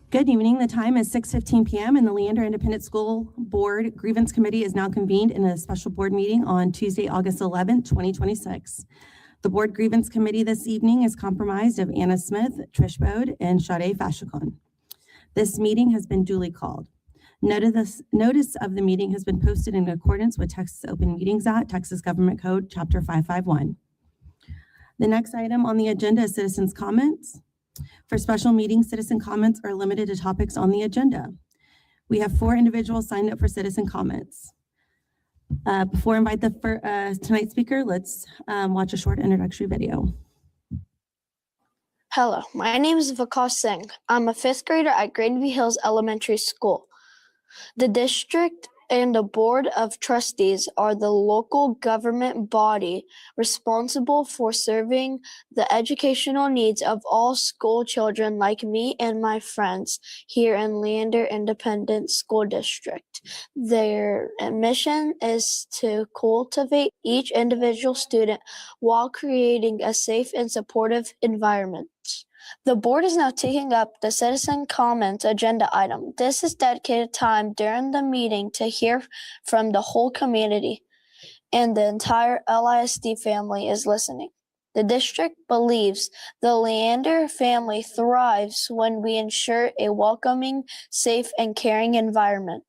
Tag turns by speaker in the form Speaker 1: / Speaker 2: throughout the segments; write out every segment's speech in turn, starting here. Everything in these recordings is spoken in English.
Speaker 1: Good evening. The time is 6:15 p.m. and the Leander Independent School Board Grievance Committee is now convened in a special board meeting on Tuesday, August 11th, 2026. The Board Grievance Committee this evening is comprised of Anna Smith, Trish Bode, and Sade Fashikon. This meeting has been duly called. Notice of the meeting has been posted in accordance with Texas Open Meetings Act, Texas Government Code, Chapter 551. The next item on the agenda is citizens' comments. For special meetings, citizen comments are limited to topics on the agenda. We have 4 individuals signed up for citizen comments. Before I invite tonight's speaker, let's watch a short introductory video.
Speaker 2: Hello, my name is Vikas Singh. I'm a 5th grader at Granby Hills Elementary School. The district and the Board of Trustees are the local government body responsible for serving the educational needs of all school children like me and my friends here in Leander Independent School District. Their mission is to cultivate each individual student while creating a safe and supportive environment. The board is now taking up the citizen comments agenda item. This is dedicated time during the meeting to hear from the whole community, and the entire LISD family is listening. The district believes the Leander family thrives when we ensure a welcoming, safe, and caring environment.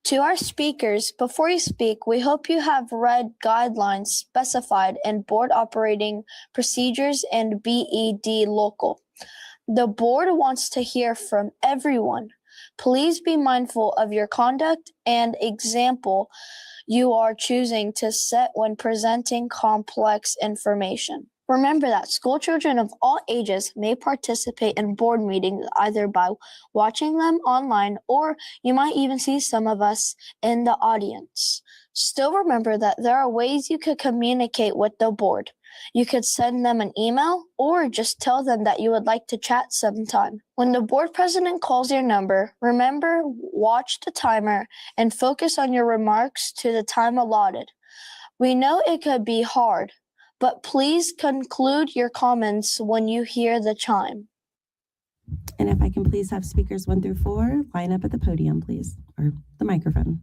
Speaker 2: To our speakers, before you speak, we hope you have read guidelines specified in Board Operating Procedures and BED Local. The board wants to hear from everyone. Please be mindful of your conduct and example you are choosing to set when presenting complex information. Remember that school children of all ages may participate in board meetings either by watching them online, or you might even see some of us in the audience. Still remember that there are ways you could communicate with the board. You could send them an email or just tell them that you would like to chat sometime. When the board president calls your number, remember, watch the timer and focus on your remarks to the time allotted. We know it could be hard, but please conclude your comments when you hear the chime.
Speaker 1: And if I can please have speakers 1 through 4 line up at the podium, please, or the microphone.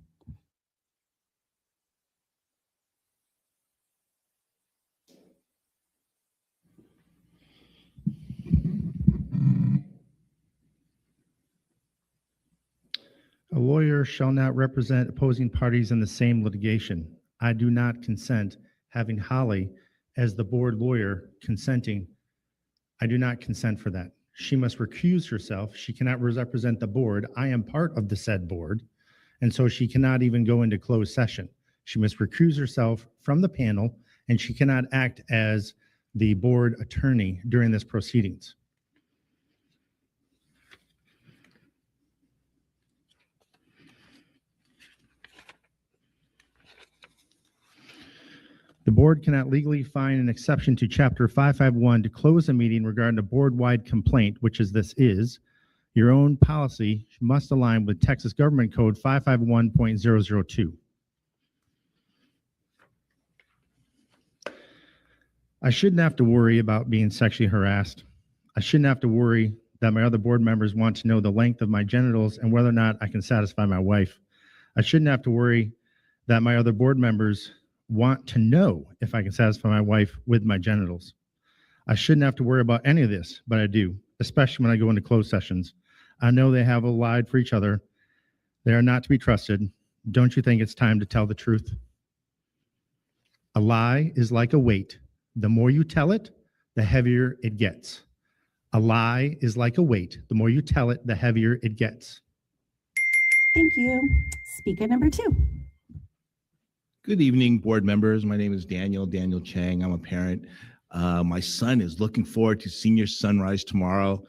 Speaker 3: A lawyer shall not represent opposing parties in the same litigation. I do not consent having Holly as the board lawyer consenting. I do not consent for that. She must recuse herself. She cannot represent the board. I am part of the said board, and so she cannot even go into closed session. She must recuse herself from the panel, and she cannot act as the board attorney during this proceedings. The board cannot legally find an exception to Chapter 551 to close a meeting regarding a board-wide complaint, which is your own policy must align with Texas Government Code 551.002. I shouldn't have to worry about being sexually harassed. I shouldn't have to worry that my other board members want to know the length of my genitals and whether or not I can satisfy my wife. I shouldn't have to worry that my other board members want to know if I can satisfy my wife with my genitals. I shouldn't have to worry about any of this, but I do, especially when I go into closed sessions. I know they have lied for each other. They are not to be trusted. Don't you think it's time to tell the truth? A lie is like a weight. The more you tell it, the heavier it gets. A lie is like a weight. The more you tell it, the heavier it gets.
Speaker 1: Thank you. Speaker number 2.
Speaker 4: Good evening, board members. My name is Daniel Chang. I'm a parent. My son is looking forward to senior sunrise tomorrow,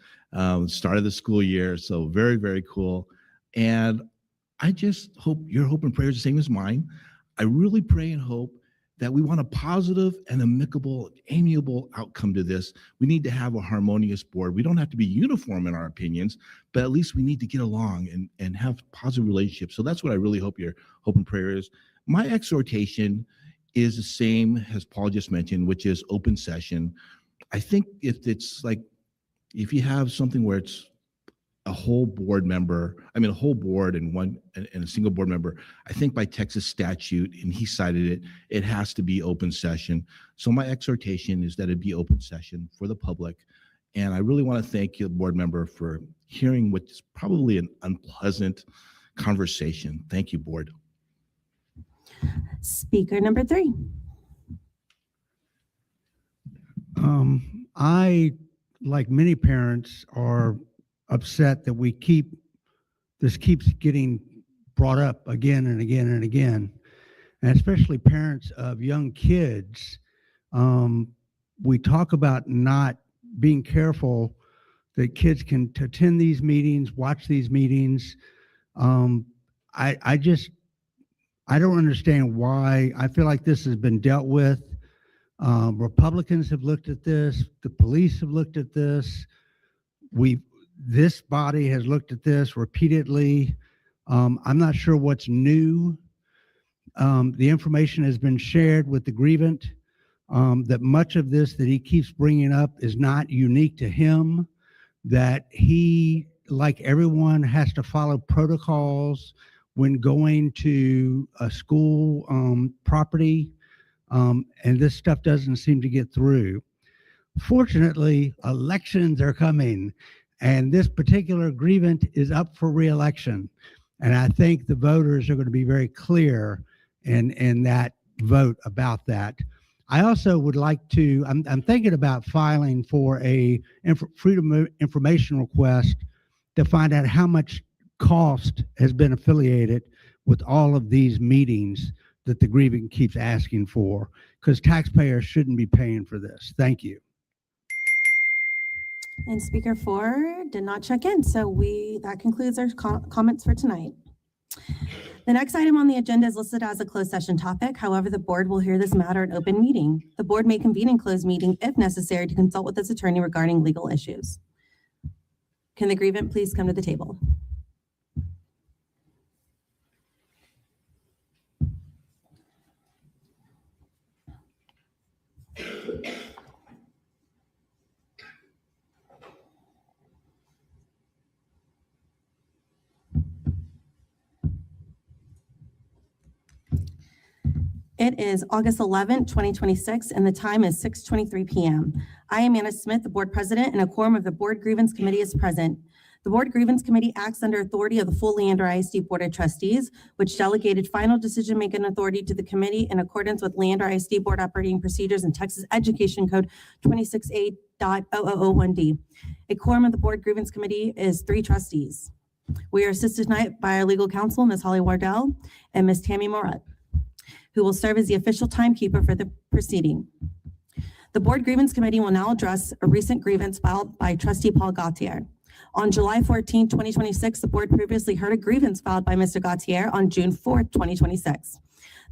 Speaker 4: start of the school year. So very, very cool. And I just hope your hope and prayer is the same as mine. I really pray and hope that we want a positive and amicable, amiable outcome to this. We need to have a harmonious board. We don't have to be uniform in our opinions, but at least we need to get along and have positive relationships. So that's what I really hope your hope and prayer is. My exhortation is the same as Paul just mentioned, which is open session. I think if you have something where it's a whole board member, a whole board and a single board member, I think by Texas statute, and he cited it, it has to be open session. So my exhortation is that it be open session for the public. And I really want to thank you, board member, for hearing what's probably an unpleasant conversation. Thank you, board.
Speaker 1: Speaker number 3.
Speaker 5: I, like many parents, are upset that this keeps getting brought up again and again and again, and especially parents of young kids. We talk about not being careful that kids can attend these meetings, watch these meetings. I don't understand why. I feel like this has been dealt with. Republicans have looked at this. The police have looked at this. This body has looked at this repeatedly. I'm not sure what's new. The information has been shared with the grievant, that much of this that he keeps bringing up is not unique to him, that he, like everyone, has to follow protocols when going to a school property, and this stuff doesn't seem to get through. Fortunately, elections are coming, and this particular grievant is up for re-election. And I think the voters are going to be very clear in that vote about that. I also would like to, I'm thinking about filing for a freedom of information request to find out how much cost has been affiliated with all of these meetings that the grievant keeps asking for, because taxpayers shouldn't be paying for this. Thank you.
Speaker 1: And Speaker 4 did not check in, so that concludes our comments for tonight. The next item on the agenda is listed as a closed session topic. However, the board will hear this matter in open meeting. The board may convene in closed meeting if necessary to consult with its attorney regarding legal issues. Can the grievant please come to the table? It is August 11th, 2026, and the time is 6:23 p.m. I am Anna Smith, the board president, and a quorum of the board grievance committee is present. The board grievance committee acts under authority of the full Leander ISD Board of Trustees, which delegated final decision-making authority to the committee in accordance with Leander ISD Board Operating Procedures and Texas Education Code 26A.0001D. A quorum of the board grievance committee is 3 trustees. We are assisted tonight by our legal counsel, Ms. Holly Wardell and Ms. Tammy Moret, who will serve as the official timekeeper for the proceeding. The Board Grievance Committee will now address a recent grievance filed by Trustee Paul Gautier. On July 14, 2026, the board previously heard a grievance filed by Mr. Gautier on June 4, 2026.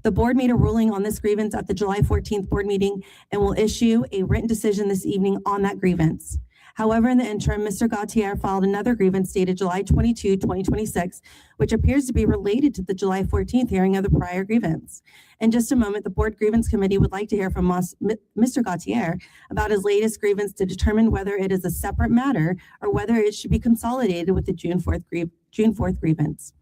Speaker 1: The board made a ruling on this grievance at the July 14th board meeting and will issue a written decision this evening on that grievance. However, in the interim, Mr. Gautier filed another grievance dated July 22, 2026, which appears to be related to the July 14th hearing of the prior grievance. In just a moment, the Board Grievance Committee would like to hear from Mr. Gautier about his latest grievance to determine whether it is a separate matter or whether it should be consolidated with the June 4th grievance.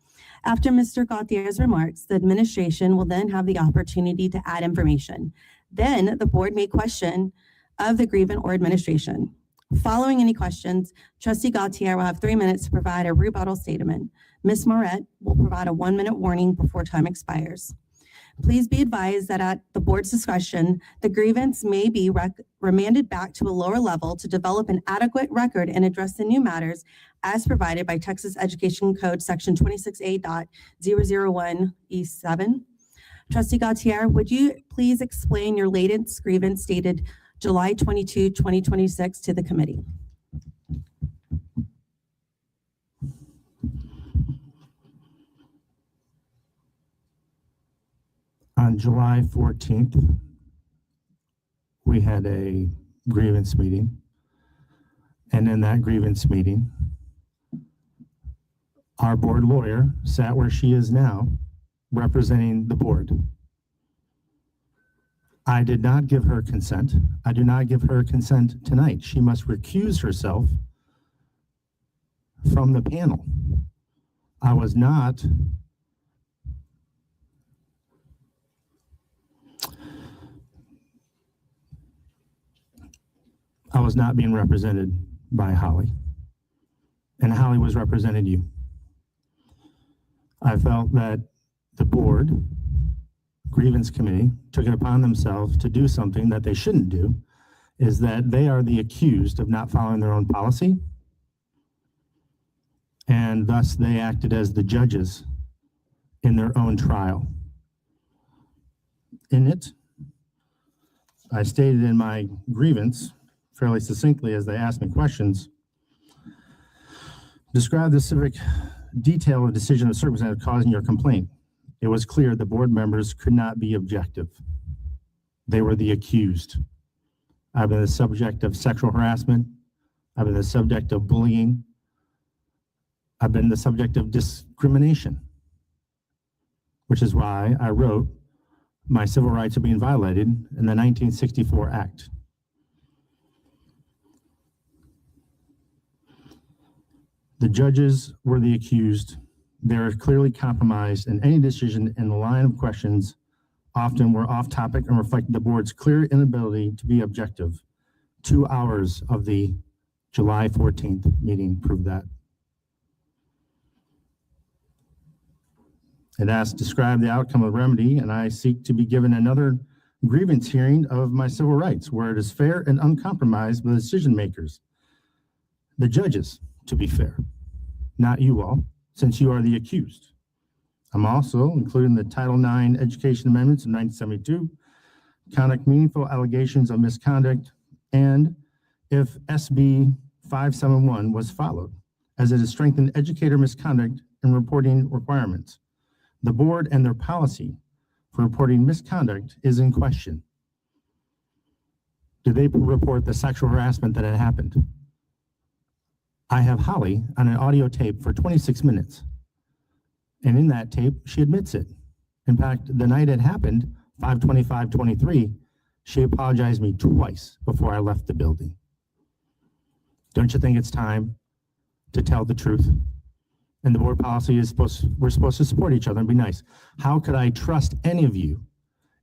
Speaker 1: After Mr. Gautier's remarks, the administration will then have the opportunity to add information. Then the board may question of the grievant or administration. Following any questions, Trustee Gautier will have 3 minutes to provide a rebuttal statement. Ms. Moret will provide a 1-minute warning before time expires. Please be advised that at the board's discretion, the grievance may be remanded back to a lower level to develop an adequate record and address the new matters as provided by Texas Education Code Section 26A.001E7. Trustee Gautier, would you please explain your latest grievance dated July 22, 2026 to the committee?
Speaker 3: On July 14th, we had a grievance meeting. And in that grievance meeting, our board lawyer sat where she is now, representing the board. I did not give her consent. I do not give her consent tonight. She must recuse herself from the panel. I was not being represented by Holly, and Holly was representing you. I felt that the board grievance committee took it upon themselves to do something that they shouldn't do, is that they are the accused of not following their own policy, and thus they acted as the judges in their own trial. In it, I stated in my grievance fairly succinctly as they asked me questions, describe the specific detail of decision of circumstance causing your complaint. It was clear the board members could not be objective. They were the accused. I've been the subject of sexual harassment. I've been the subject of bullying. I've been the subject of discrimination, which is why I wrote my civil rights are being violated in the 1964 Act. The judges were the accused. They are clearly compromised, and any decision in the line of questions often were off topic and reflected the board's clear inability to be objective. 2 hours of the July 14th meeting proved that. It asks, describe the outcome of the remedy, and I seek to be given another grievance hearing of my civil rights where it is fair and uncompromised by the decision makers. The judges, to be fair, not you all, since you are the accused. I'm also including the Title IX Education Amendments of 1972, conduct meaningful allegations of misconduct, and if SB 571 was followed, as it has strengthened educator misconduct and reporting requirements. The board and their policy for reporting misconduct is in question. Do they report the sexual harassment that had happened? I have Holly on an audio tape for 26 minutes. And in that tape, she admits it. In fact, the night it happened, 5/25/23, she apologized to me twice before I left the building. Don't you think it's time to tell the truth? And the board policy is we're supposed to support each other and be nice. How could I trust any of you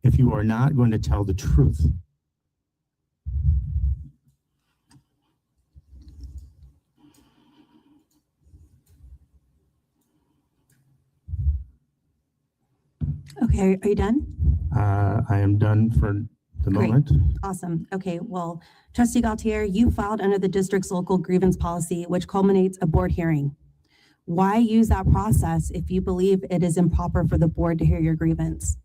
Speaker 3: if you are not going to tell the truth?
Speaker 1: Okay, are you done?
Speaker 3: I am done for the
Speaker 1: Great.
Speaker 3: moment.
Speaker 1: Awesome. Okay, well, Trustee Gautier, you filed under the district's local grievance policy, which culminates a board hearing. Why use that process if you believe it is improper for the board to hear your grievance?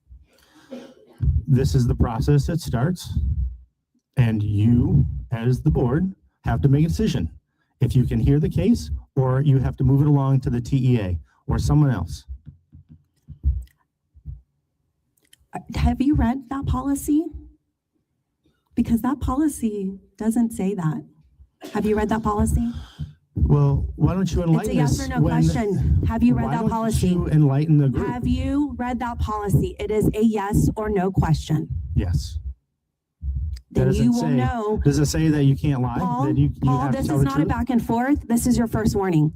Speaker 3: This is the process that starts, and you, as the board, have to make a decision. If you can hear the case, or you have to move it along to the TEA or someone else.
Speaker 1: Have you read that policy? Because that policy doesn't say that. Have you read that policy?
Speaker 3: Well, why don't you
Speaker 1: It's
Speaker 3: enlighten
Speaker 1: a
Speaker 3: us?
Speaker 1: yes or no
Speaker 3: when-
Speaker 1: question. Have you read
Speaker 3: Why
Speaker 1: that
Speaker 3: don't
Speaker 1: policy?
Speaker 3: you enlighten the group?
Speaker 1: Have you read that policy? It is a yes or no question.
Speaker 3: Yes.
Speaker 1: Then
Speaker 3: Does it
Speaker 1: you will
Speaker 3: say-
Speaker 1: know.
Speaker 3: Does it say that you can't lie?
Speaker 1: Paul,
Speaker 3: That you
Speaker 1: Paul,
Speaker 3: have to
Speaker 1: this
Speaker 3: tell
Speaker 1: is
Speaker 3: the
Speaker 1: not a
Speaker 3: truth?
Speaker 1: back and forth. This is your first warning.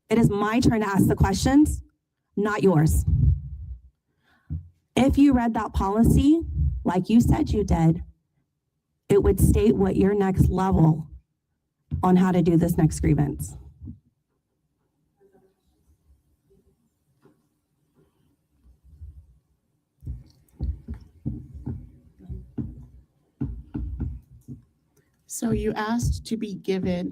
Speaker 1: It is my turn to ask the questions, not yours. If you read that policy, like you said you did, it would state what your next level on how to do this next grievance.
Speaker 6: So you asked to be given,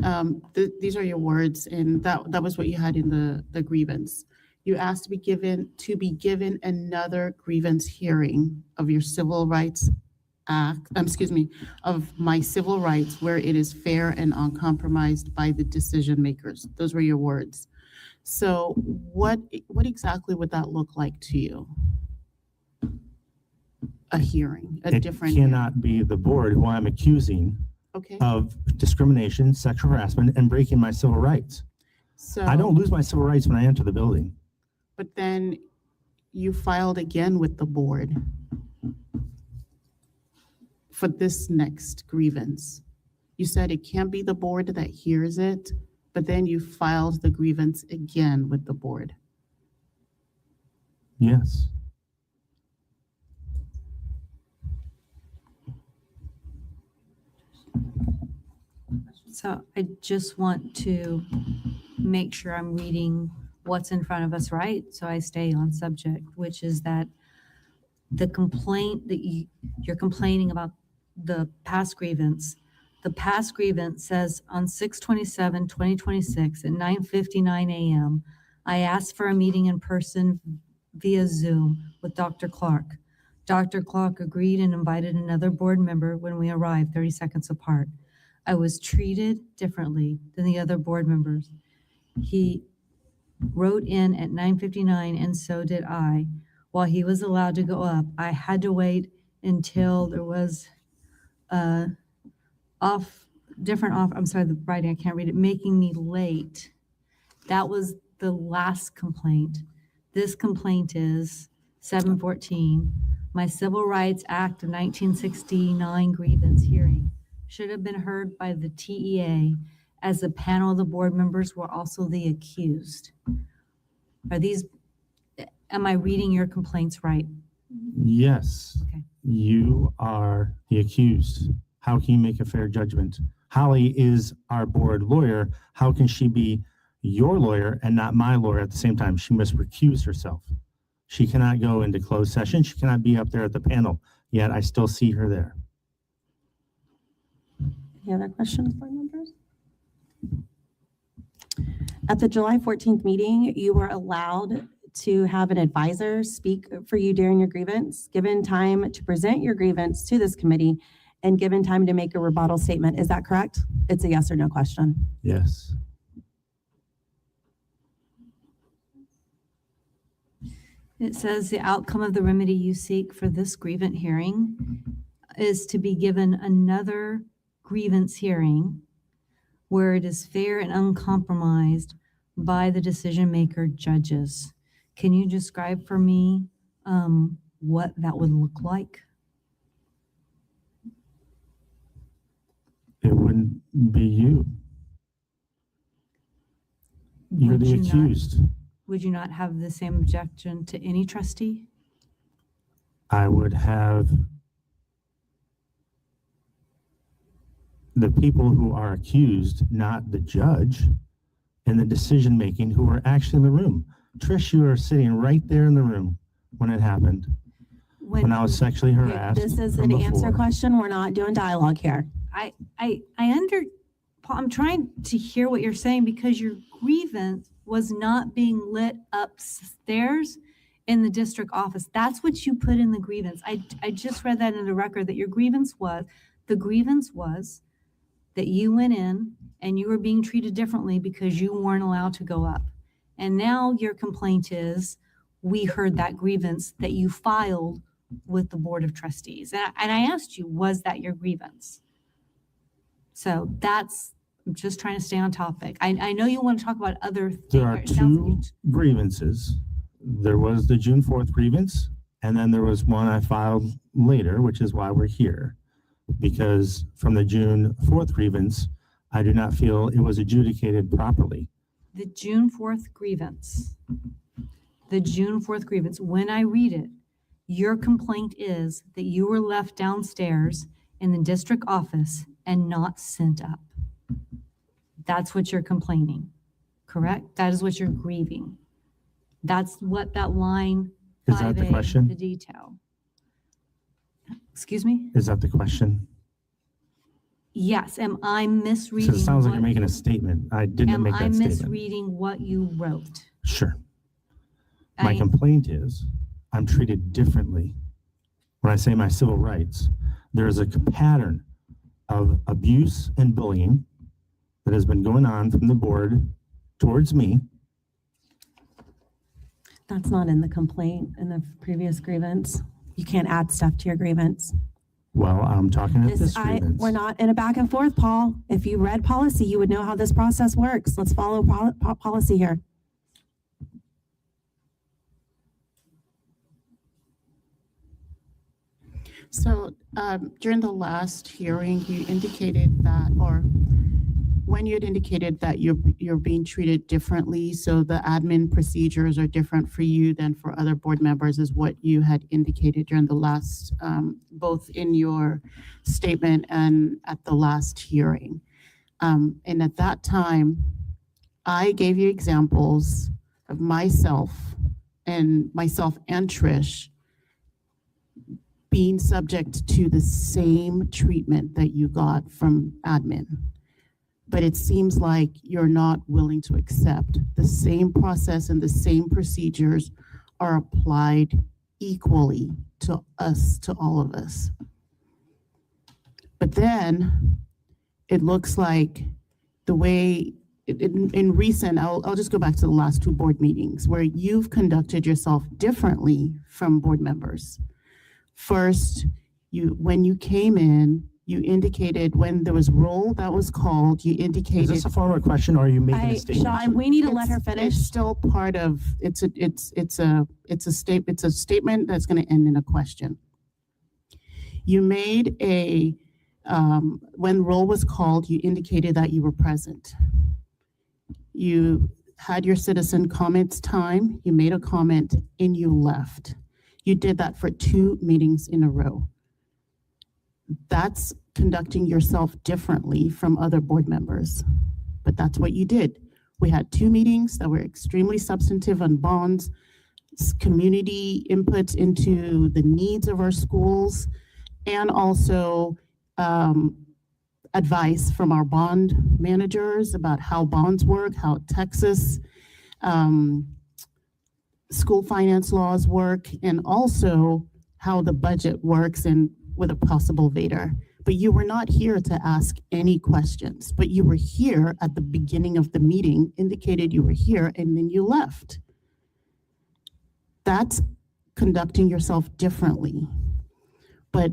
Speaker 6: these are your words, and that was what you had in the grievance. You asked to be given another grievance hearing of your Civil Rights Act, of my civil rights where it is fair and uncompromised by the decision makers. Those were your words. So what exactly would that look like to you? A hearing, a
Speaker 3: It
Speaker 6: different hearing.
Speaker 3: cannot be the board who I'm accusing
Speaker 6: Okay,
Speaker 3: of discrimination, sexual harassment, and breaking my civil rights.
Speaker 6: so.
Speaker 3: I don't lose my civil rights when I enter the building.
Speaker 6: But then you filed again with the board for this next grievance. You said it can't be the board that hears it, but then you filed the grievance again with the board.
Speaker 3: Yes.
Speaker 7: So I just want to make sure I'm reading what's in front of us right, so I stay on subject, which is that the complaint that you're complaining about the past grievance says on 6/27/2026 at 9:59 a.m., I asked for a meeting in person via Zoom with Dr. Clark. Dr. Clark agreed and invited another board member when we arrived 30 seconds apart. I was treated differently than the other board members. He wrote in at 9:59 and so did I. While he was allowed to go up, I had to wait until there was I'm sorry, the writing, I can't read it, making me late. That was the last complaint. This complaint is 714, my Civil Rights Act of 1969 grievance hearing should have been heard by the TEA as the panel of the board members were also the accused. Am I reading your complaints right?
Speaker 3: Yes.
Speaker 7: Okay.
Speaker 3: You are the accused. How can you make a fair judgment? Holly is our board lawyer. How can she be your lawyer and not my lawyer at the same time? She must recuse herself. She cannot go into closed session. She cannot be up there at the panel, yet I still see her there.
Speaker 1: Any other questions, board members? At the July 14th meeting, you were allowed to have an advisor speak for you during your grievance, given time to present your grievance to this committee, and given time to make a rebuttal statement. Is that correct? It's a yes or no question.
Speaker 3: Yes.
Speaker 7: It says the outcome of the remedy you seek for this grievance hearing is to be given another grievance hearing where it is fair and uncompromised by the decision maker judges. Can you describe for me what that would look like?
Speaker 3: It wouldn't be you. You're
Speaker 7: Would
Speaker 3: the
Speaker 7: you not-
Speaker 3: accused.
Speaker 7: Would you not have the same objection to any trustee?
Speaker 3: I would have the people who are accused, not the judge, and the decision-making who are actually in the room. Trish, you were sitting right there in the room when it happened, when I was sexually harassed.
Speaker 1: This is
Speaker 3: from
Speaker 1: an answer
Speaker 3: before.
Speaker 1: question. We're not doing dialogue here.
Speaker 7: Paul, I'm trying to hear what you're saying because your grievance was not being lit upstairs in the district office. That's what you put in the grievance. I just read that in the record that your grievance was that you went in and you were being treated differently because you weren't allowed to go up. And now your complaint is, we heard that grievance that you filed with the Board of Trustees. And I asked you, was that your grievance? So I'm just trying to stay on topic. I know you want to talk about other things.
Speaker 8: There are two grievances. There was the June 4th grievance, and then there was one I filed later, which is why we're here. Because from the June 4th grievance, I do not feel it was adjudicated properly.
Speaker 7: The June 4th grievance. The June 4th grievance, when I read it, your complaint is that you were left downstairs in the district office and not sent up. That's what you're complaining, correct? That is what you're grieving. That's what that line
Speaker 8: Is that the
Speaker 7: 5A,
Speaker 8: question?
Speaker 7: the detail. Excuse me?
Speaker 8: Is that the question?
Speaker 7: Yes, am I
Speaker 8: So
Speaker 7: misreading?
Speaker 8: it sounds like you're
Speaker 7: what-
Speaker 8: making a statement. I didn't
Speaker 7: Am
Speaker 8: make
Speaker 7: I
Speaker 8: that statement.
Speaker 7: misreading what you wrote?
Speaker 8: Sure. My
Speaker 7: I-
Speaker 8: complaint is I'm treated differently. When I say my civil rights, there is a pattern of abuse and bullying that has been going on from the board towards me.
Speaker 1: That's not in the complaint in the previous grievance. You can't add stuff to your grievance.
Speaker 8: Well, I'm talking at this grievance.
Speaker 1: We're not in a back and forth, Paul. If you read policy, you would know how this process works. Let's follow policy here.
Speaker 6: So during the last hearing, you indicated that, or when you had indicated that you're being treated differently, so the admin procedures are different for you than for other board members, is what you had indicated during the last, both in your statement and at the last hearing. And at that time, I gave you examples of myself and Trish being subject to the same treatment that you got from admin. But it seems like you're not willing to accept the same process and the same procedures are applied equally to us, to all of us. But then it looks like the way in recent, I'll just go back to the last two board meetings where you've conducted yourself differently from board members. First, when you came in, you indicated when there was roll that was called, you
Speaker 8: Is
Speaker 6: indicated.
Speaker 8: this a formal question or are you making a statement?
Speaker 1: Sean, we need to let her
Speaker 6: It's
Speaker 1: finish.
Speaker 6: still part of, it's a statement that's gonna end in a question. You made when roll was called, you indicated that you were present. You had your citizen comments time, you made a comment and you left. You did that for 2 meetings in a row. That's conducting yourself differently from other board members, but that's what you did. We had 2 meetings that were extremely substantive on bonds, community input into the needs of our schools, and also advice from our bond managers about how bonds work, how Texas school finance laws work, and also how the budget works and with a possible Vader. But you were not here to ask any questions, but you were here at the beginning of the meeting, indicated you were here, and then you left. That's conducting yourself differently. But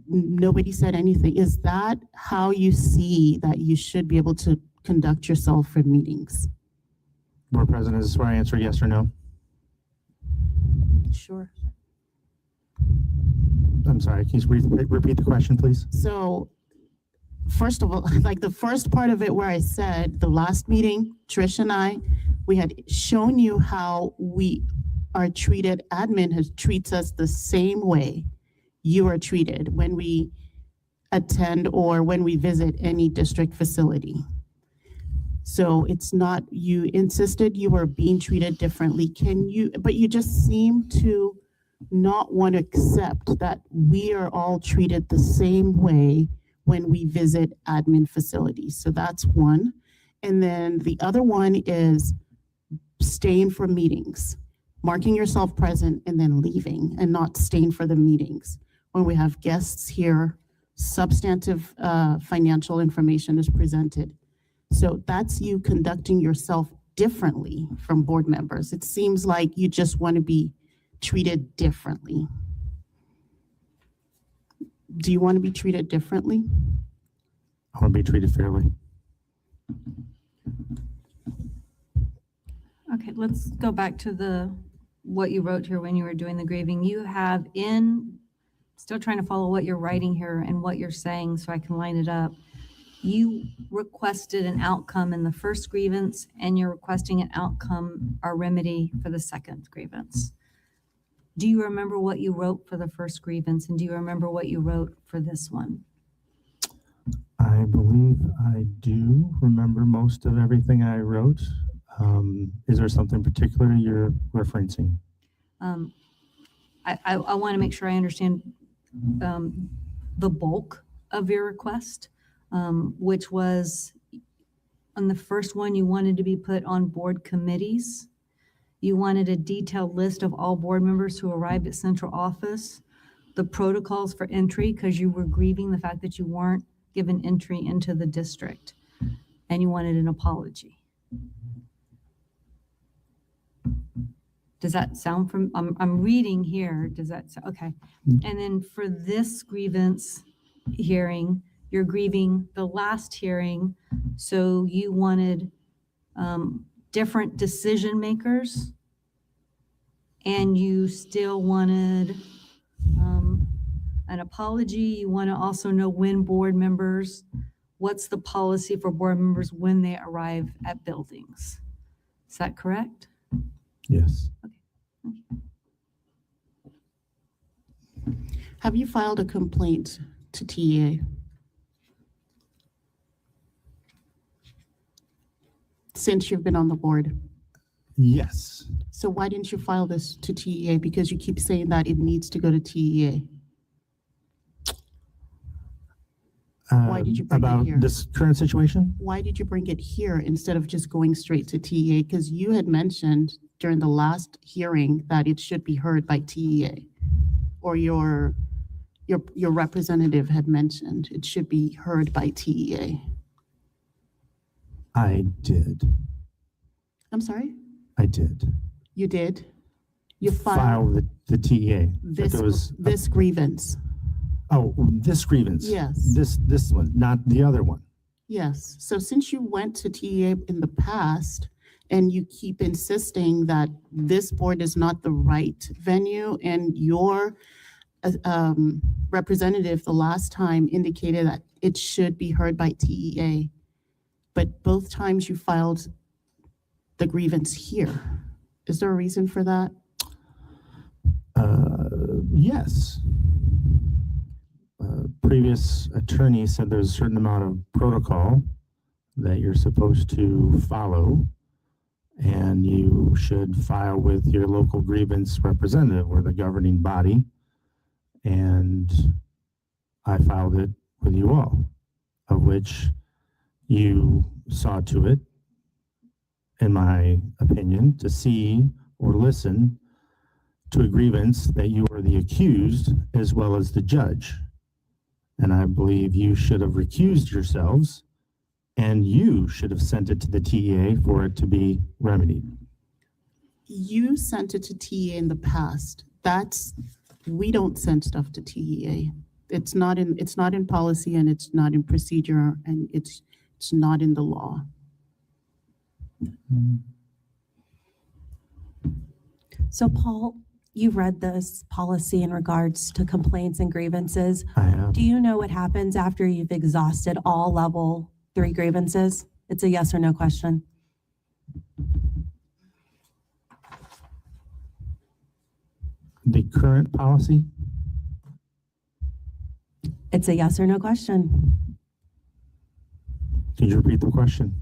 Speaker 6: nobody said anything. Is that how you see that you should be able to conduct yourself for meetings?
Speaker 8: Board President, is this where I answer yes or no?
Speaker 1: Sure.
Speaker 8: I'm sorry, can you repeat the question, please?
Speaker 6: So first of all, like the first part of it where I said the last meeting, Trish and I, we had shown you how we are treated, admin treats us the same way you are treated when we attend or when we visit any district facility. So it's not, you insisted you were being treated differently. But you just seem to not want to accept that we are all treated the same way when we visit admin facilities. So that's one. And then the other one is staying for meetings, marking yourself present and then leaving and not staying for the meetings. When we have guests here, substantive financial information is presented. So that's you conducting yourself differently from board members. It seems like you just want to be treated differently. Do you want to be treated differently?
Speaker 8: I want to be treated fairly.
Speaker 7: Okay, let's go back to what you wrote here when you were doing the grieving. You have still trying to follow what you're writing here and what you're saying so I can line it up. You requested an outcome in the first grievance and you're requesting an outcome or remedy for the second grievance. Do you remember what you wrote for the first grievance and do you remember what you wrote for this one?
Speaker 8: I believe I do remember most of everything I wrote. Is there something particular you're referencing?
Speaker 7: I want to make sure I understand the bulk of your request, which was on the first one, you wanted to be put on board committees. You wanted a detailed list of all board members who arrived at central office, the protocols for entry, because you were grieving the fact that you weren't given entry into the district, and you wanted an apology. Does that sound from, I'm reading here, does that, okay. And then for this grievance hearing, you're grieving the last hearing, so you wanted different decision makers, and you still wanted an apology. You want to also know when board members, what's the policy for board members when they arrive at buildings? Is that correct?
Speaker 8: Yes.
Speaker 6: Have you filed a complaint to TEA? Since you've been on the board?
Speaker 8: Yes.
Speaker 6: So why didn't you file this to TEA? Because you keep saying that it needs to go to TEA. Why did you bring it
Speaker 8: About
Speaker 6: here?
Speaker 8: this current situation?
Speaker 6: Why did you bring it here instead of just going straight to TEA? Because you had mentioned during the last hearing that it should be heard by TEA. Or your representative had mentioned it should be heard by TEA.
Speaker 8: I did.
Speaker 6: I'm sorry?
Speaker 8: I did.
Speaker 6: You did? You
Speaker 8: File
Speaker 6: filed
Speaker 8: the TEA. But there was
Speaker 6: this grievance?
Speaker 8: this grievance.
Speaker 6: Yes.
Speaker 8: This one, not the other one.
Speaker 6: Yes. So since you went to TEA in the past and you keep insisting that this board is not the right venue and your representative the last time indicated that it should be heard by TEA, but both times you filed the grievance here. Is there a reason for that?
Speaker 8: Yes. Previous attorney said there's a certain amount of protocol that you're supposed to follow, and you should file with your local grievance representative or the governing body. And I filed it with you all, of which you saw to it, in my opinion, to see or listen to a grievance that you are the accused as well as the judge. And I believe you should have recused yourselves and you should have sent it to the TEA for it to be remedied.
Speaker 6: You sent it to TEA in the past. We don't send stuff to TEA. It's not in policy and it's not in procedure and it's not in the law.
Speaker 1: So Paul, you've read this policy in regards to complaints and grievances.
Speaker 8: I have.
Speaker 1: Do you know what happens after you've exhausted all level 3 grievances? It's a yes or no question.
Speaker 8: The current policy?
Speaker 1: It's a yes or no question.
Speaker 8: Could you repeat the question?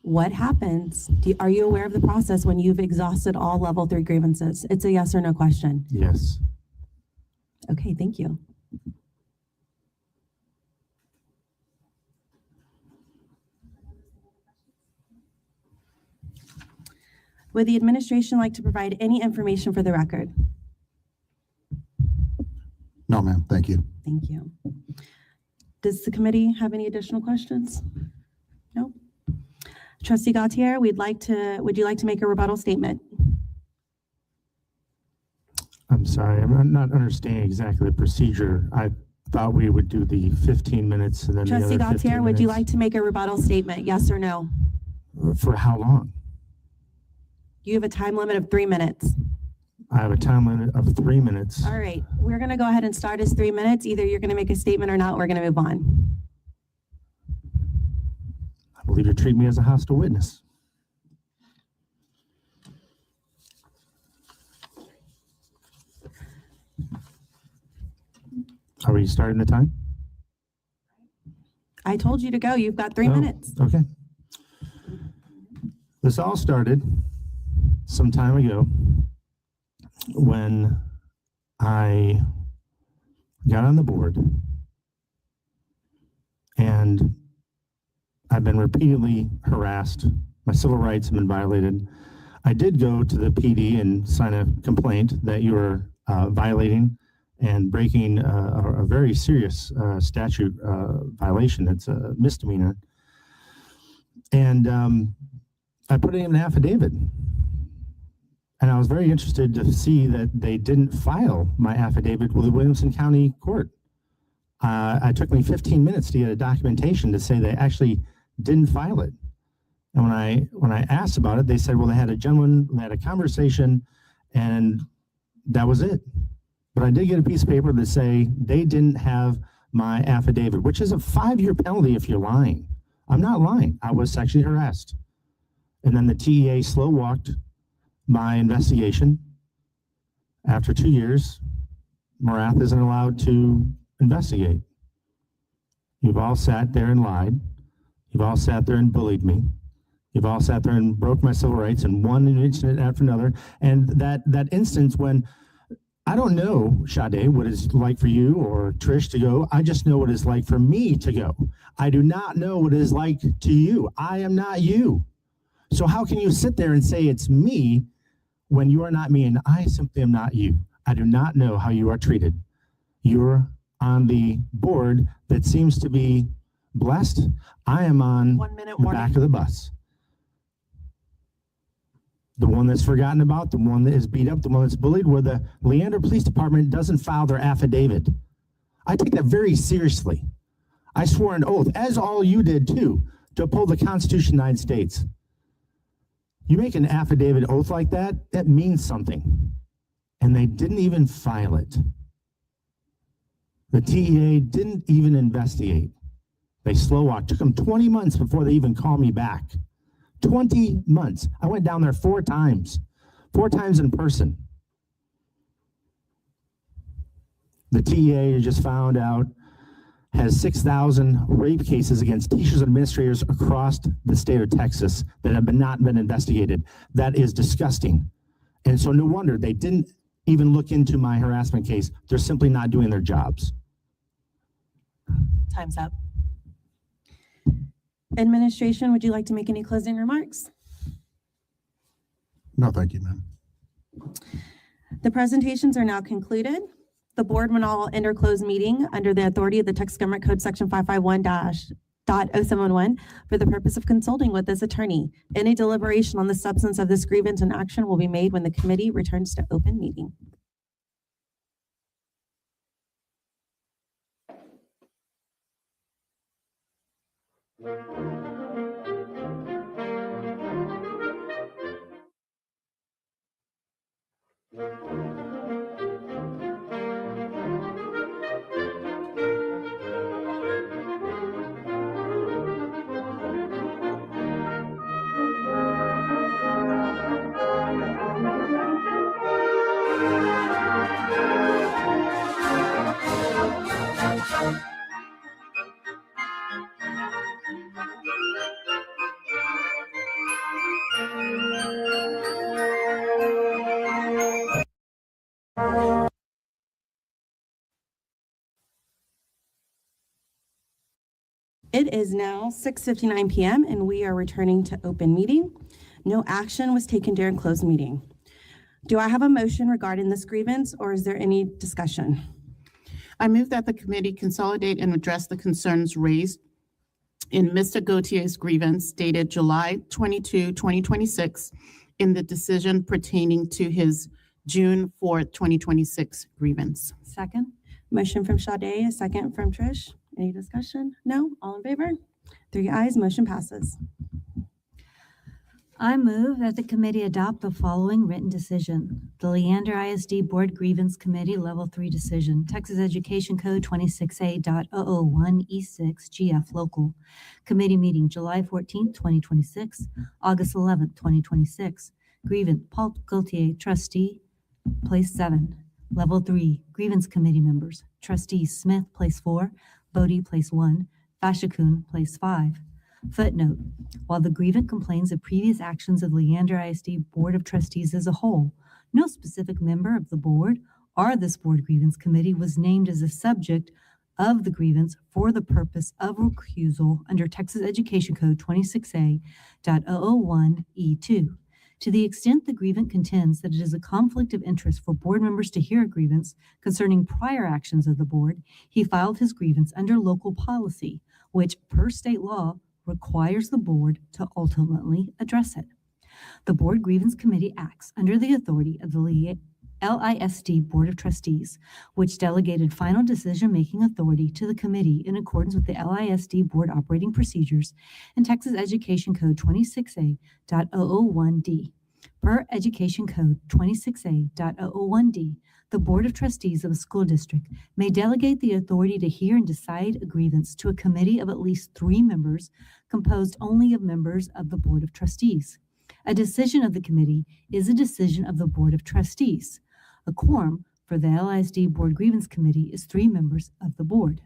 Speaker 1: What happens? Are you aware of the process when you've exhausted all level 3 grievances? It's a yes or no question.
Speaker 8: Yes.
Speaker 1: Okay, thank you. Would the administration like to provide any information for the record?
Speaker 9: No, ma'am. Thank you.
Speaker 1: Thank you. Does the committee have any additional questions? No? Trustee Gautier, would you like to make a rebuttal statement?
Speaker 8: I'm sorry, I'm not understanding exactly the procedure. thought we would do the 15 minutes and then the
Speaker 1: Trustee
Speaker 8: other
Speaker 1: Gautier,
Speaker 8: 15
Speaker 1: would you
Speaker 8: minutes.
Speaker 1: like to make a rebuttal statement? Yes or no?
Speaker 8: For how long?
Speaker 1: You have a time limit of 3 minutes.
Speaker 8: I have a time limit of 3 minutes.
Speaker 1: All right, we're going to go ahead and start as 3 minutes. Either you're going to make a statement or not. We're going to move on.
Speaker 8: I believe you treat me as a hostile witness. Are we starting the time?
Speaker 1: I told you to go. You've got 3
Speaker 8: Oh,
Speaker 1: minutes.
Speaker 8: Okay. This all started some time ago when I got on the board, and I've been repeatedly harassed. My civil rights have been violated. I did go to the PD and sign a complaint that you were violating and breaking a very serious statute violation. It's a misdemeanor. And I put in an affidavit. And I was very interested to see that they didn't file my affidavit with the Williamson County Court. It took me 15 minutes to get a documentation to say they actually didn't file it. And when I asked about it, they said, well, they had a conversation, and that was it. But I did get a piece of paper that say they didn't have my affidavit, which is a 5-year penalty if you're lying. I'm not lying. I was sexually harassed. And then the TEA slow walked my investigation. After 2 years, Morath isn't allowed to investigate. You've all sat there and lied. You've all sat there and bullied me. You've all sat there and broke my civil rights in one incident after another. And that instance when, I don't know, Sade, what it's like for you or Trish to go. I just know what it's like for me to go. I do not know what it is like to you. I am not you. So how can you sit there and say it's me when you are not me and I simply am not you? I do not know how you are treated. You're on the board that seems to be blessed. I am on
Speaker 1: 1 minute
Speaker 8: the
Speaker 1: warning.
Speaker 8: back of the bus. The one that's forgotten about, the one that is beat up, the one that's bullied, where the Leander Police Department doesn't file their affidavit. I take that very seriously. I swore an oath, as all you did too, to uphold the Constitution of the United States. You make an affidavit oath like that, that means something. And they didn't even file it. The TEA didn't even investigate. They slow walked. Took them 20 months before they even called me back. 20 months. I went down there 4 times in person. The TEA just found out has 6,000 rape cases against teachers and administrators across the state of Texas that have not been investigated. That is disgusting. And so no wonder they didn't even look into my harassment case. They're simply not doing their jobs.
Speaker 1: Time's up. Administration, would you like to make any closing remarks?
Speaker 9: No, thank you, ma'am.
Speaker 1: The presentations are now concluded. The board will now enter closed meeting under the authority of the Texas Government Code Section 551-.071 for the purpose of consulting with this attorney. Any deliberation on the substance of this grievance and action will be made when the committee returns to open meeting. It is now 6:59 PM and we are returning to open meeting. No action was taken during closed meeting. Do I have a motion regarding this grievance or is there any discussion?
Speaker 6: I move that the committee consolidate and address the concerns raised in Mr. Gautier's grievance dated July 22, 2026, in the decision pertaining to his June 4th, 2026 grievance.
Speaker 7: Second?
Speaker 1: Motion from Sade, a second from Trish. Any discussion? No? All in favor? 3 ayes, motion passes.
Speaker 7: I move that the committee adopt the following written decision. The Leander ISD Board Grievance Committee Level 3 Decision, Texas Education Code 26A.001E6 GF Local. Committee meeting July 14th, 2026, August 11th, 2026. Grievance Paul Gaultier, Trustee, Place 7. Level 3, Grievance Committee members. Trustees Smith, Place 4, Bodie, Place 1, Fashakun, Place 5. Footnote, while the grievant complains of previous actions of Leander ISD Board of Trustees as a whole, no specific member of the board or this board grievance committee was named as a subject of the grievance for the purpose of recusal under Texas Education Code 26A.001E2. To the extent the grievant contends that it is a conflict of interest for board members to hear a grievance concerning prior actions of the board, he filed his grievance under local policy, which, per state law, requires the board to ultimately address it. The Board Grievance Committee acts under the authority of the LISD Board of Trustees, which delegated final decision-making authority to the committee in accordance with the LISD Board Operating Procedures and Texas Education Code 26A.001D. Per Education Code 26A.001D, the Board of Trustees of a school district may delegate the authority to hear and decide a grievance to a committee of at least 3 members composed only of members of the Board of Trustees. A decision of the committee is a decision of the Board of Trustees. A quorum for the LISD Board Grievance Committee is 3 members of the board.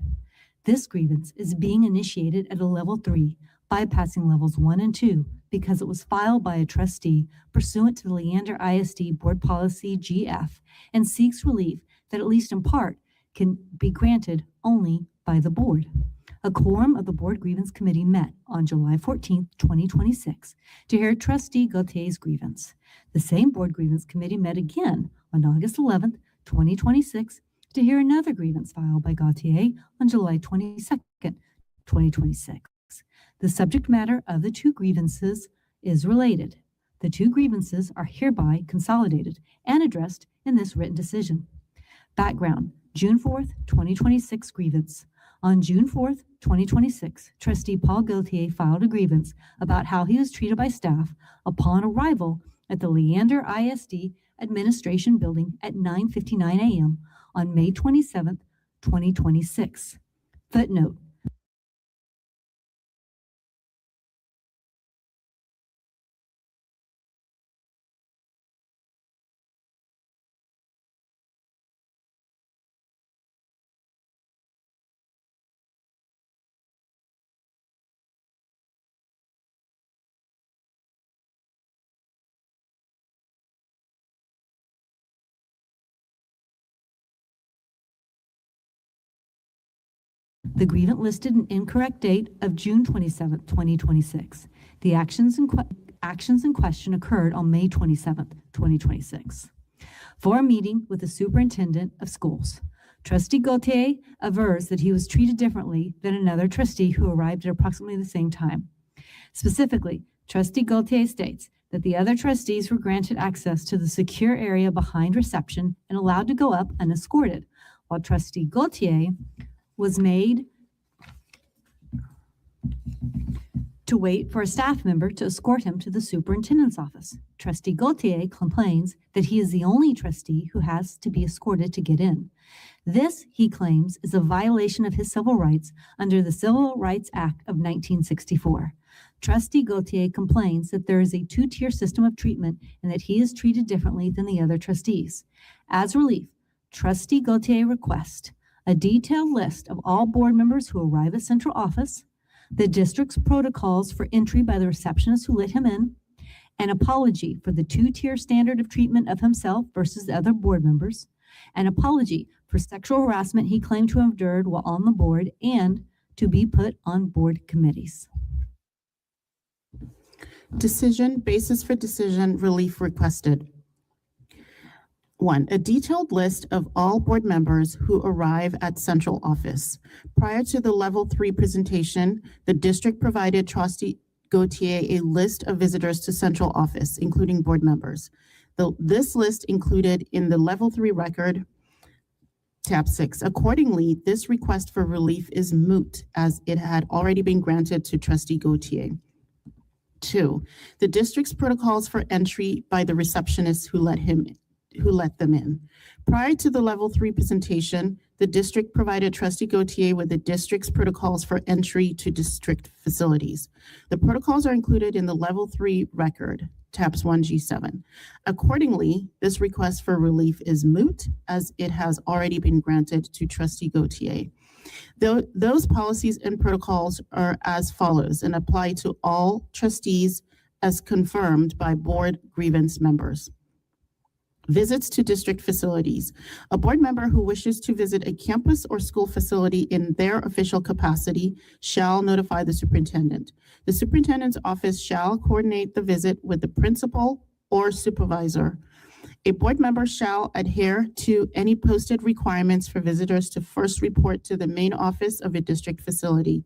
Speaker 7: This grievance is being initiated at a level 3, bypassing levels 1 and 2, because it was filed by a trustee pursuant to the Leander ISD Board Policy GF and seeks relief that at least in part can be granted only by the board. A quorum of the Board Grievance Committee met on July 14th, 2026 to hear Trustee Gautier's grievance. The same Board Grievance Committee met again on August 11th, 2026 to hear another grievance filed by Gautier on July 22nd, 2026. The subject matter of the 2 grievances is related. The 2 grievances are hereby consolidated and addressed in this written decision. Background, June 4th, 2026 grievance. On June 4th, 2026, Trustee Paul Gaultier filed a grievance about how he was treated by staff upon arrival at the Leander ISD Administration Building at 9:59 a.m. on May 27th, 2026. Footnote, the grievant listed an incorrect date of June 27th, 2026. The actions in question occurred on May 27th, 2026. For a meeting with the superintendent of schools, Trustee Gaultier avers that he was treated differently than another trustee who arrived at approximately the same time. Specifically, Trustee Gaultier states that the other trustees were granted access to the secure area behind reception and allowed to go up unescorted, while Trustee Gaultier was made to wait for a staff member to escort him to the superintendent's office. Trustee Gaultier complains that he is the only trustee who has to be escorted to get in. This, he claims, is a violation of his civil rights under the Civil Rights Act of 1964. Trustee Gaultier complains that there is a 2-tier system of treatment and that he is treated differently than the other trustees. As relief, Trustee Gaultier requests a detailed list of all board members who arrive at central office, the district's protocols for entry by the receptionist who let him in, an apology for the 2-tier standard of treatment of himself versus the other board members, an apology for sexual harassment he claimed to have endured while on the board, and to be put on board committees.
Speaker 6: Decision, basis for decision, relief requested. 1, a detailed list of all board members who arrive at central office. Prior to the level 3 presentation, the district provided Trustee Gaultier a list of visitors to central office, including board members. This list included in the level 3 record Tab 6. Accordingly, this request for relief is moot as it had already been granted to trustee Gautier. 2, the district's protocols for entry by the receptionist who let them in. Prior to the level 3 presentation, the district provided trustee Gautier with the district's protocols for entry to district facilities. The protocols are included in the level 3 record, tabs 1G7. Accordingly, this request for relief is moot as it has already been granted to trustee Gautier. Those policies and protocols are as follows and apply to all trustees as confirmed by board grievance members. Visits to district facilities. A board member who wishes to visit a campus or school facility in their official capacity shall notify the superintendent. The superintendent's office shall coordinate the visit with the principal or supervisor. A board member shall adhere to any posted requirements for visitors to first report to the main office of a district facility,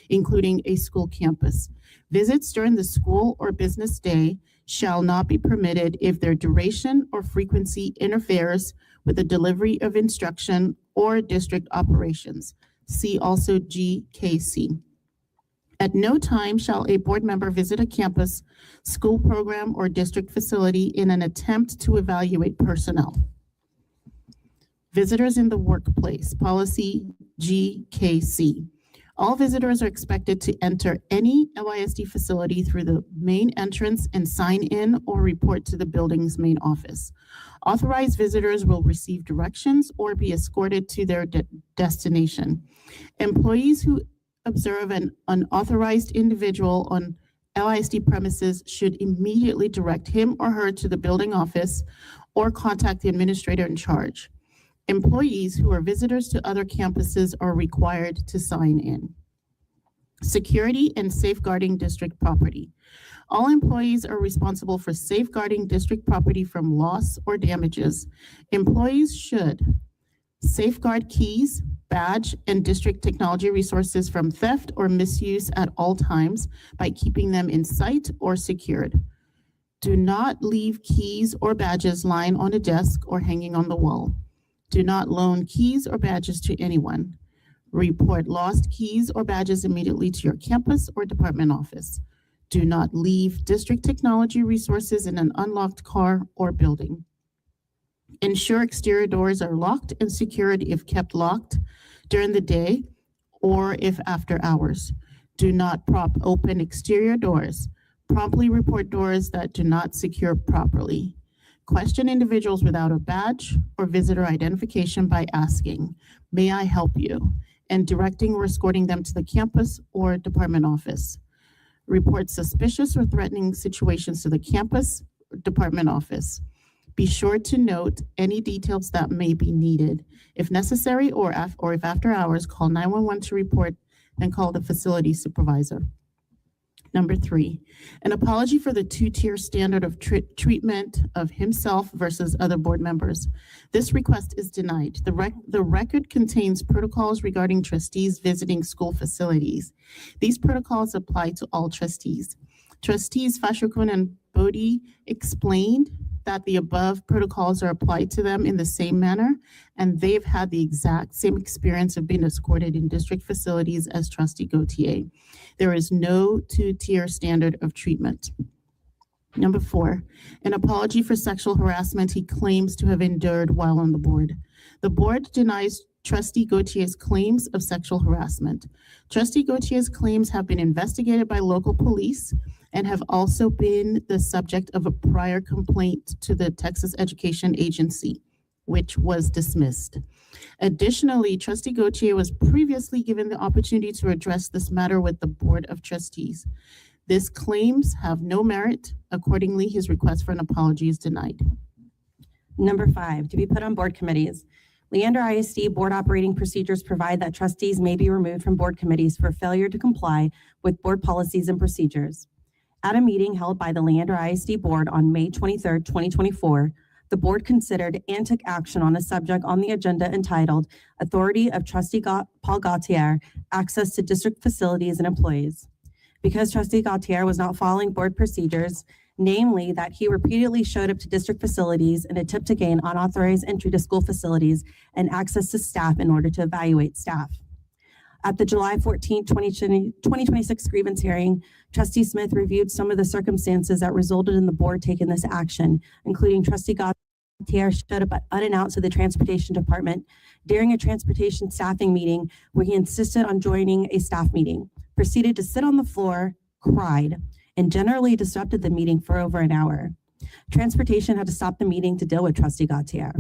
Speaker 6: including a school campus. Visits during the school or business day shall not be permitted if their duration or frequency interferes with the delivery of instruction or district operations. See also GKC. At no time shall a board member visit a campus, school program, or district facility in an attempt to evaluate personnel. Visitors in the workplace, policy GKC. All visitors are expected to enter any LISD facility through the main entrance and sign in or report to the building's main office. Authorized visitors will receive directions or be escorted to their destination. Employees who observe an unauthorized individual on LISD premises should immediately direct him or her to the building office or contact the administrator in charge. Employees who are visitors to other campuses are required to sign in. Security and safeguarding district property. All employees are responsible for safeguarding district property from loss or damages. Employees should safeguard keys, badge, and district technology resources from theft or misuse at all times by keeping them in sight or secured. Do not leave keys or badges lying on a desk or hanging on the wall. Do not loan keys or badges to anyone. Report lost keys or badges immediately to your campus or department office. Do not leave district technology resources in an unlocked car or building. Ensure exterior doors are locked and secured if kept locked during the day or if after hours. Do not prop open exterior doors. Promptly report doors that do not secure properly. Question individuals without a badge or visitor identification by asking, "May I help you?" and directing or escorting them to the campus or department office. Report suspicious or threatening situations to the campus or department office. Be sure to note any details that may be needed. If necessary or if after hours, call 911 to report and call the facility supervisor. Number 3, an apology for the 2-tier standard of treatment of himself versus other board members. This request is denied. The record contains protocols regarding trustees visiting school facilities. These protocols apply to all trustees. Trustees Fashokun and Bodie explained that the above protocols are applied to them in the same manner, and they've had the exact same experience of being escorted in district facilities as trustee Gautier. There is no 2-tier standard of treatment. Number 4, an apology for sexual harassment he claims to have endured while on the board. The board denies trustee Gautier's claims of sexual harassment. Trustee Gautier's claims have been investigated by local police and have also been the subject of a prior complaint to the Texas Education Agency, which was dismissed. Additionally, trustee Gautier was previously given the opportunity to address this matter with the Board of Trustees. These claims have no merit. Accordingly, his request for an apology is denied.
Speaker 1: Number 5, to be put on board committees. Leander ISD board operating procedures provide that trustees may be removed from board committees for failure to comply with board policies and procedures. At a meeting held by the Leander ISD board on May 23, 2024, the board considered and took action on a subject on the agenda entitled Authority of Trustee Paul Gautier, Access to District Facilities and Employees. Because trustee Gautier was not following board procedures, namely that he repeatedly showed up to district facilities in an attempt to gain unauthorized entry to school facilities and access to staff in order to evaluate staff. At the July 14, 2026 grievance hearing, Trustee Smith reviewed some of the circumstances that resulted in the board taking this action, including Trustee Gautier showed up unannounced to the Transportation Department during a transportation staffing meeting where he insisted on joining a staff meeting, proceeded to sit on the floor, cried, and generally disrupted the meeting for over an hour. Transportation had to stop the meeting to deal with Trustee Gautier.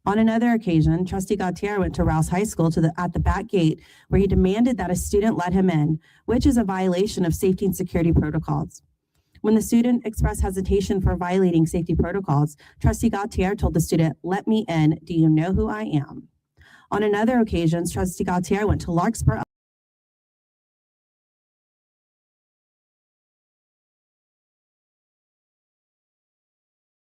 Speaker 1: On another occasion, Trustee Gautier went to Rouse High School at the back gate where he demanded that a student let him in, which is a violation of safety and security protocols. When the student expressed hesitation for violating safety protocols, Trustee Gautier told the student, "Let me in. Do you know who I am?" On another occasion, Trustee Gautier went to Larkspur